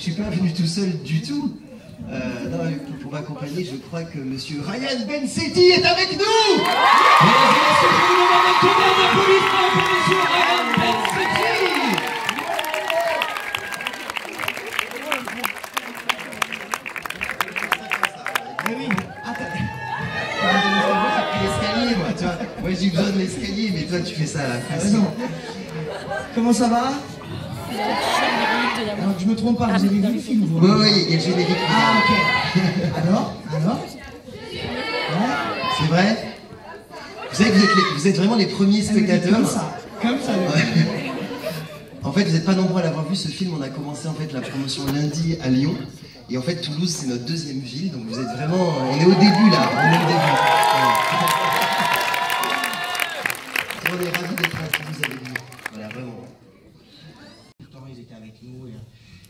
Je suis pas venu tout seul du tout. Non, pour m'accompagner, je crois que monsieur Ryan Bensetti est avec nous. Mesdames et messieurs, je vous demande un tonnerre d'applaudissements pour monsieur Ryan Bensetti. Mais oui, l'escalier, moi, tu vois. Moi, j'ai besoin de l'escalier, mais toi, tu fais ça à la façon. Comment ça va? Alors, je me trompe pas, vous avez vu le film, vous? Oui, oui, il y a le générique. Ah, ok. Alors? Ouais. C'est vrai? Vous savez que vous êtes vraiment les premiers spectateurs. Comme ça. En fait, vous n'êtes pas nombreux à l'avoir vu, ce film. On a commencé en fait la promotion lundi à Lyon. Et en fait, Toulouse, c'est notre deuxième ville. Donc vous êtes vraiment... On est au début, là. On est au début. Ouais. On est ravis d'être à Toulouse avec vous. Voilà, vraiment. Ils étaient avec nous et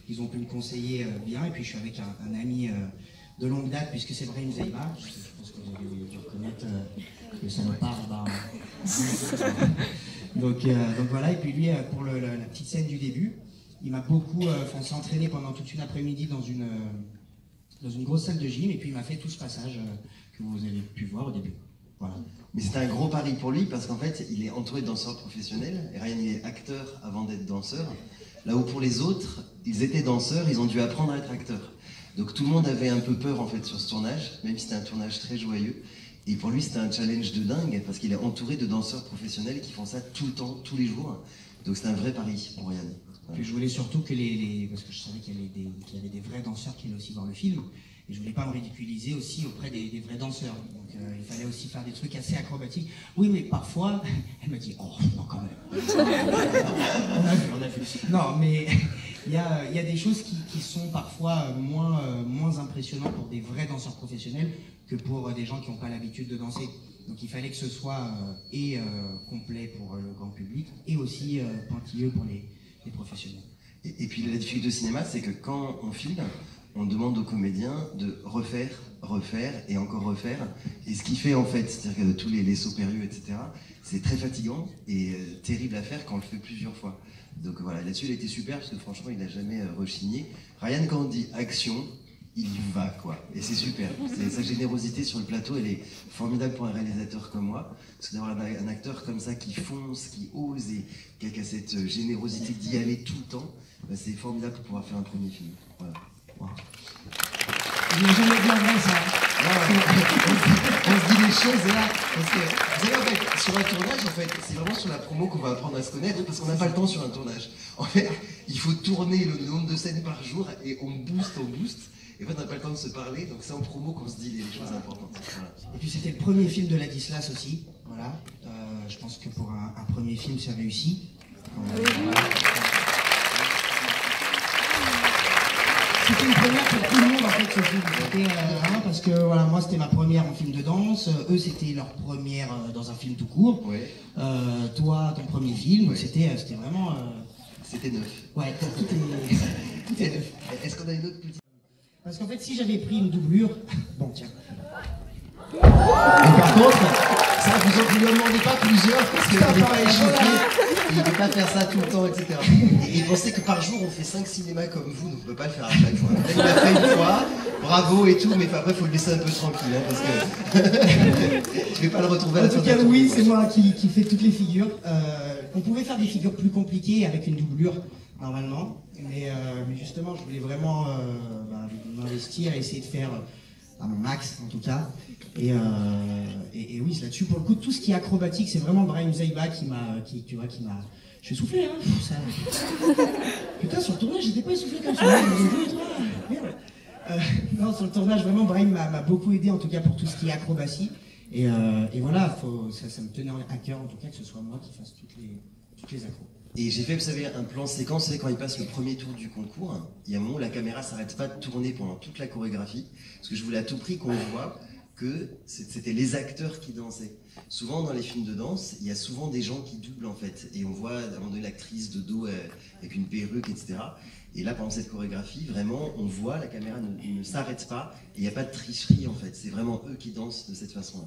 ils ont pu me conseiller bien. Et puis je suis avec un ami de longue date, puisque c'est Brahim Zeiba. Je pense que vous avez dû reconnaître le salopard là-bas. Donc voilà, et puis lui, pour la petite scène du début, il m'a beaucoup, on s'est entraîné pendant toute une après-midi dans une grosse salle de gym, et puis il m'a fait tout ce passage que vous avez pu voir au début. Voilà. Mais c'était un gros pari pour lui, parce qu'en fait, il est entouré de danseurs professionnels, et Ryan il est acteur avant d'être danseur, là où pour les autres, ils étaient danseurs, ils ont dû apprendre à être acteurs. Donc tout le monde avait un peu peur en fait sur ce tournage, même si c'était un tournage très joyeux. Et pour lui, c'était un challenge de dingue, parce qu'il est entouré de danseurs professionnels qui font ça tout le temps, tous les jours. Donc c'était un vrai pari pour Ryan. Puis je voulais surtout que parce que je savais qu'il y avait des vrais danseurs qui allaient aussi voir le film, et je voulais pas me ridiculiser aussi auprès des vrais danseurs. Donc il fallait aussi faire des trucs assez acrobatiques. Oui, mais parfois, elle m'a dit, oh non quand même. on a vu. Non, mais il y a des choses qui sont parfois moins impressionnantes pour des vrais danseurs professionnels que pour des gens qui n'ont pas l'habitude de danser. Donc il fallait que ce soit complet pour le grand public et aussi pointilleux pour les professionnels. Et puis la difficulté au cinéma, c'est que quand on filme, on demande aux comédiens de refaire et encore refaire. Et ce qui fait en fait, c'est-à-dire que tous les sauts périlleux, etc., c'est très fatigant et terrible à faire quand on le fait plusieurs fois. Donc voilà, là-dessus il a été super parce que franchement il n'a jamais rechigné. Ryan, quand on dit action, il y va quoi, et c'est super. Sa générosité sur le plateau, elle est formidable pour un réalisateur comme moi, parce que d'avoir un acteur comme ça qui fonce, qui ose et qui a cette générosité d'y aller tout le temps, bah, c'est formidable pour pouvoir faire un premier film. Voilà. Wow. Je n'ai jamais bien vrai ça. On se dit les choses là, parce que vous savez en fait, sur un tournage en fait, c'est vraiment sur la promo qu'on va apprendre à se connaître, parce qu'on n'a pas le temps sur un tournage. En fait, il faut tourner le nombre de scènes par jour et on booste. Et en fait, on n'a pas le temps de se parler, donc c'est en promo qu'on se dit les choses importantes. Voilà. Et puis c'était le premier film de Ladislas aussi, voilà. Je pense que pour un premier film, c'est réussi. C'était une première pour tout le monde en fait ce film. Parce que voilà, moi c'était ma première en film de danse, eux c'était leur première dans un film tout court. Ouais. Toi ton premier film, ouais. C'était vraiment. C'était neuf. Ouais, tout est neuf. Est-ce qu'on a une autre petite... Parce qu'en fait, si j'avais pris une doublure... Bon, tiens. Et par contre, ça, vous ne demandez pas plusieurs, parce que vous n'avez pas échauffé, il ne peut pas faire ça tout le temps, etc. Et pensez que par jour, on fait 5 cinémas comme vous, donc on ne peut pas le faire à chaque fois. Il l'a fait une fois, bravo et tout, mais après, il faut le laisser un peu tranquille, hein, parce que je ne vais pas le retrouver à la fin. En tout cas, oui, c'est moi qui fais toutes les figures. On pouvait faire des figures plus compliquées avec une doublure, normalement. Mais justement, je voulais vraiment m'investir et essayer de faire à mon max, en tout cas. Et oui, c'est là-dessus. Pour le coup, tout ce qui est acrobatique, c'est vraiment Brahim Zeiba qui m'a... Je suis soufflé, hein. Ça... Putain, sur le tournage, j'étais pas essoufflé comme ça. Merde. Non, sur le tournage, vraiment, Brahim m'a beaucoup aidé, en tout cas, pour tout ce qui est acrobatie. Et voilà, ça me tenait à cœur, en tout cas, que ce soit moi qui fasse toutes les accros. Et j'ai fait, vous savez, un plan séquence, vous savez, quand il passe le premier tour du concours, il y a un moment où la caméra s'arrête pas de tourner pendant toute la chorégraphie, parce que je voulais à tout prix qu'on voit que c'était les acteurs qui dansaient. Souvent, dans les films de danse, il y a souvent des gens qui doublent, en fait, et on voit, à un moment donné, l'actrice de dos avec une perruque, etc. Et là, pendant cette chorégraphie, vraiment, on voit, la caméra ne s'arrête pas, et il n'y a pas de tricherie, en fait. C'est vraiment eux qui dansent de cette façon-là.